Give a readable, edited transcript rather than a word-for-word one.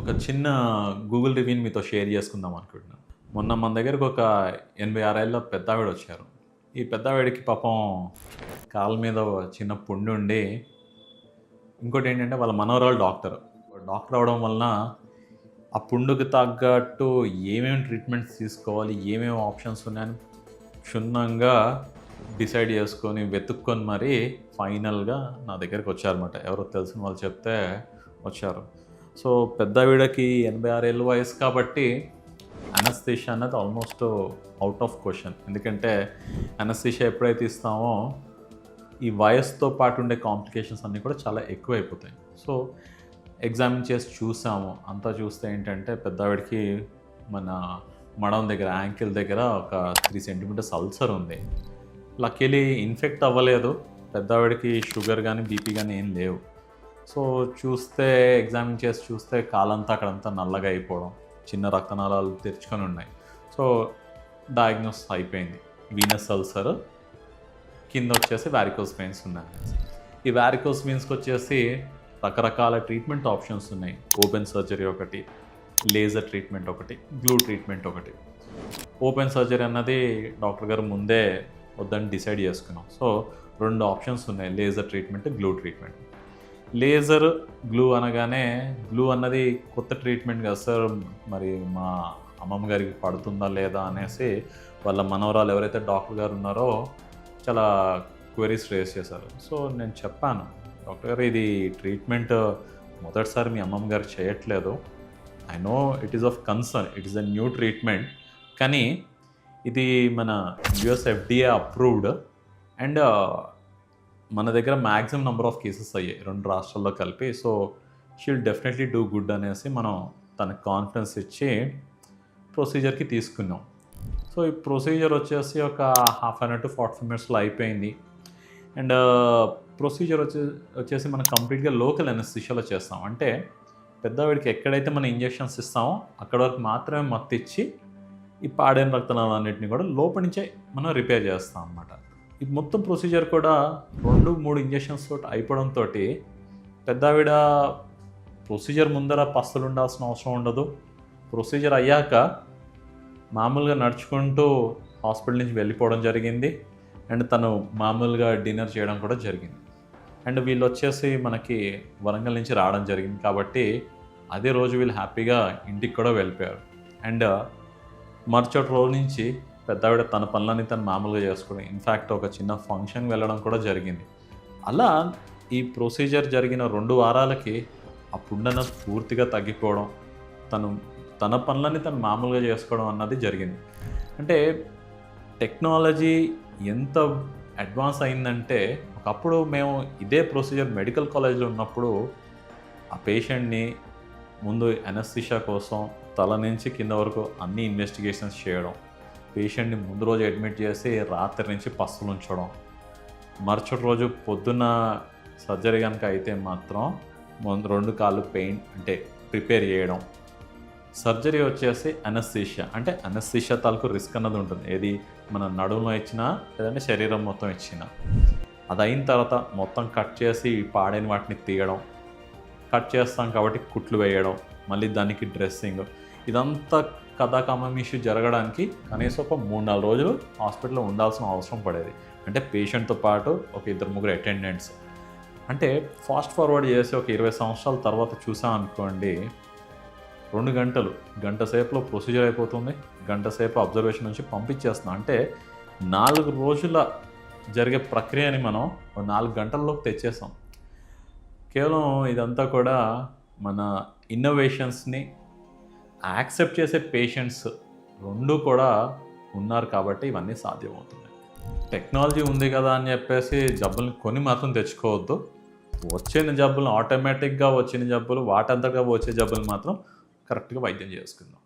ఒక చిన్న గూగుల్ రివ్యూని మీతో షేర్ చేసుకుందాం అనుకుంటున్నాను. మొన్న మన దగ్గరకు ఒక 86 ఏళ్ల పెద్దావిడ వచ్చారు. ఈ పెద్దావిడకి పాపం కాళ్ళ మీద చిన్న పుండు ఉండి, ఇంకోటేంటంటే వాళ్ళ మనవరాలు డాక్టర్. డాక్టర్ అవ్వడం వలన ఆ పుండుకి తగ్గట్టు ఏమేమి ట్రీట్మెంట్స్ తీసుకోవాలి, ఏమేమి ఆప్షన్స్ ఉన్నాయని క్షుణ్ణంగా డిసైడ్ చేసుకొని, వెతుక్కొని మరీ ఫైనల్గా నా దగ్గరికి వచ్చారన్నమాట. ఎవరో తెలిసిన వాళ్ళు చెప్తే వచ్చారు. సో పెద్దావిడకి 86 ఏళ్ళ వయసు కాబట్టి అనస్థీషియా అన్నది ఆల్మోస్ట్ అవుట్ ఆఫ్ క్వశ్చన్. ఎందుకంటే అనస్థీషియా ఎప్పుడైతే ఇస్తామో ఈ వయసుతో పాటు ఉండే కాంప్లికేషన్స్ అన్నీ కూడా చాలా ఎక్కువైపోతాయి. సో ఎగ్జామిన్ చేసి చూసాము. అంతా చూస్తే ఏంటంటే పెద్దావిడికి మన మడం దగ్గర, యాంకిల్ దగ్గర ఒక 3 సెంటీమీటర్స్ అల్సర్ ఉంది. లక్కీలీ ఇన్ఫెక్ట్ అవ్వలేదు. పెద్దావిడికి షుగర్ కానీ బీపీ కానీ ఏం లేవు. సో చూస్తే ఎగ్జామిన్ చేసి చూస్తే కాలంతా అక్కడంతా నల్లగా అయిపోవడం, చిన్న రక్తనాళాలు తెరుచుకొని ఉన్నాయి. సో డయాగ్నోస్ అయిపోయింది, వీనస్ అల్సర్, కింద వచ్చేసి వారికోస్ వెయిన్స్ ఉన్నాయి. ఈ వారికోస్ వెయిన్స్కి వచ్చేసి రకరకాల ట్రీట్మెంట్ ఆప్షన్స్ ఉన్నాయి. ఓపెన్ సర్జరీ ఒకటి, లేజర్ ట్రీట్మెంట్ ఒకటి, గ్లూ ట్రీట్మెంట్ ఒకటి. ఓపెన్ సర్జరీ అన్నది డాక్టర్ గారు ముందే వద్దని డిసైడ్ చేసుకున్నాం. సో 2 ఆప్షన్స్ ఉన్నాయి, laser treatment, glue treatment. Laser, glue అనగానే గ్లూ అన్నది కొత్త ట్రీట్మెంట్ కదా సార్, మరి మా అమ్మమ్మ గారికి పడుతుందా లేదా అనేసి వాళ్ళ మనవరాలు ఎవరైతే డాక్టర్ గారు ఉన్నారో చాలా క్వెరీస్ రేస్ చేశారు. సో నేను చెప్పాను, డాక్టర్ గారు ఇది ట్రీట్మెంట్ మొదటిసారి మీ అమ్మమ్మ గారికి చేయట్లేదు. I know it is of concern, it is a new treatment, కానీ ఇది మన యుఎస్ FDA అప్రూవ్డ్ అండ్ మన దగ్గర మ్యాక్సిమం నెంబర్ ఆఫ్ కేసెస్ అయ్యాయి 2 రాష్ట్రాల్లో కలిపి. So she'll definitely do good అనేసి మనం తనకు కాన్ఫిడెన్స్ ఇచ్చి ప్రొసీజర్కి తీసుకున్నాం. సో ఈ ప్రొసీజర్ వచ్చేసి ఒక హాఫ్ అన్ అవర్ టు 45 మినిట్స్లో అయిపోయింది. అండ్ ప్రొసీజర్ వచ్చేసి మనం కంప్లీట్గా లోకల్ అనస్థీషియాలో చేస్తాం. అంటే పెద్దవాడికి ఎక్కడైతే మనం ఇంజెక్షన్స్ ఇస్తామో అక్కడ వరకు మాత్రమే మత్తు ఇచ్చి ఈ పాడైన రక్తనాళాలన్నింటినీ కూడా లోపల నుంచే మనం రిపేర్ చేస్తాం అన్నమాట. ఈ మొత్తం ప్రొసీజర్ కూడా 2-3 ఇంజెక్షన్స్ తోటి అయిపోవడంతో పెద్దావిడ ప్రొసీజర్ ముందర పస్తులు ఉండాల్సిన అవసరం ఉండదు. ప్రొసీజర్ అయ్యాక మామూలుగా నడుచుకుంటూ హాస్పిటల్ నుంచి వెళ్ళిపోవడం జరిగింది. అండ్ తను మామూలుగా డిన్నర్ చేయడం కూడా జరిగింది. అండ్ వీళ్ళు వచ్చేసి మనకి వరంగల్ నుంచి రావడం జరిగింది కాబట్టి అదే రోజు వీళ్ళు హ్యాపీగా ఇంటికి కూడా వెళ్ళిపోయారు. అండ్ మరుసటి రోజు నుంచి పెద్దావిడ తన పనులని తను మామూలుగా చేసుకోవడం, ఇన్ఫ్యాక్ట్ ఒక చిన్న ఫంక్షన్కి వెళ్ళడం కూడా జరిగింది. అలా ఈ ప్రొసీజర్ జరిగిన 2 వారాలకి ఆ పుండన పూర్తిగా తగ్గిపోవడం, తన పనులని తను మామూలుగా చేసుకోవడం అన్నది జరిగింది. అంటే టెక్నాలజీ ఎంత అడ్వాన్స్ అయిందంటే, ఒకప్పుడు మేము ఇదే ప్రొసీజర్ మెడికల్ కాలేజ్లో ఉన్నప్పుడు ఆ పేషెంట్ని ముందు అనస్థీషియా కోసం తల నుంచి కింద వరకు అన్ని ఇన్వెస్టిగేషన్స్ చేయడం, పేషెంట్ని ముందు రోజు అడ్మిట్ చేసి రాత్రి నుంచి పస్తులు ఉంచడం, మరుసటి రోజు పొద్దున్న సర్జరీ కనుక అయితే మాత్రం 2 కాళ్ళు పెయిన్ అంటే ప్రిపేర్ చేయడం. సర్జరీ వచ్చేసి అనస్థీషియా, అంటే అనస్థీషియా తాలూకు రిస్క్ అన్నది ఉంటుంది. ఏది మన నడుములో ఇచ్చినా లేదంటే శరీరం మొత్తం ఇచ్చినా. అది అయిన తర్వాత మొత్తం కట్ చేసి పాడైన వాటిని తీయడం, కట్ చేస్తాం కాబట్టి కుట్లు వేయడం, మళ్ళీ దానికి డ్రెస్సింగ్, ఇదంతా కథాకమం ఇష్యూ జరగడానికి కనీసం ఒక 3-4 రోజులు హాస్పిటల్లో ఉండాల్సిన అవసరం పడేది. అంటే పేషెంట్తో పాటు ఒక 2-3 అటెండెంట్స్. అంటే ఫాస్ట్ ఫార్వర్డ్ చేసి ఒక 20 సంవత్సరాల తర్వాత చూసామనుకోండి, 2 గంటలు, గంట సేపులో ప్రొసీజర్ అయిపోతుంది, గంట సేపు అబ్జర్వేషన్ నుంచి పంపించేస్తున్నాం. అంటే 4 రోజుల జరిగే ప్రక్రియని మనం 4 గంటల్లోకి తెచ్చేస్తాం. కేవలం ఇదంతా కూడా మన ఇన్నోవేషన్స్ని యాక్సెప్ట్ చేసే పేషెంట్స్ 2 కూడా ఉన్నారు కాబట్టి ఇవన్నీ సాధ్యమవుతున్నాయి. టెక్నాలజీ ఉంది కదా అని చెప్పేసి జబ్బుల్ని కొని మాత్రం తెచ్చుకోవద్దు. వచ్చిన జబ్బులు ఆటోమేటిక్గా వచ్చిన జబ్బులు వాటంతగా వచ్చే జబ్బులు మాత్రం కరెక్ట్గా వైద్యం చేసుకుందాం.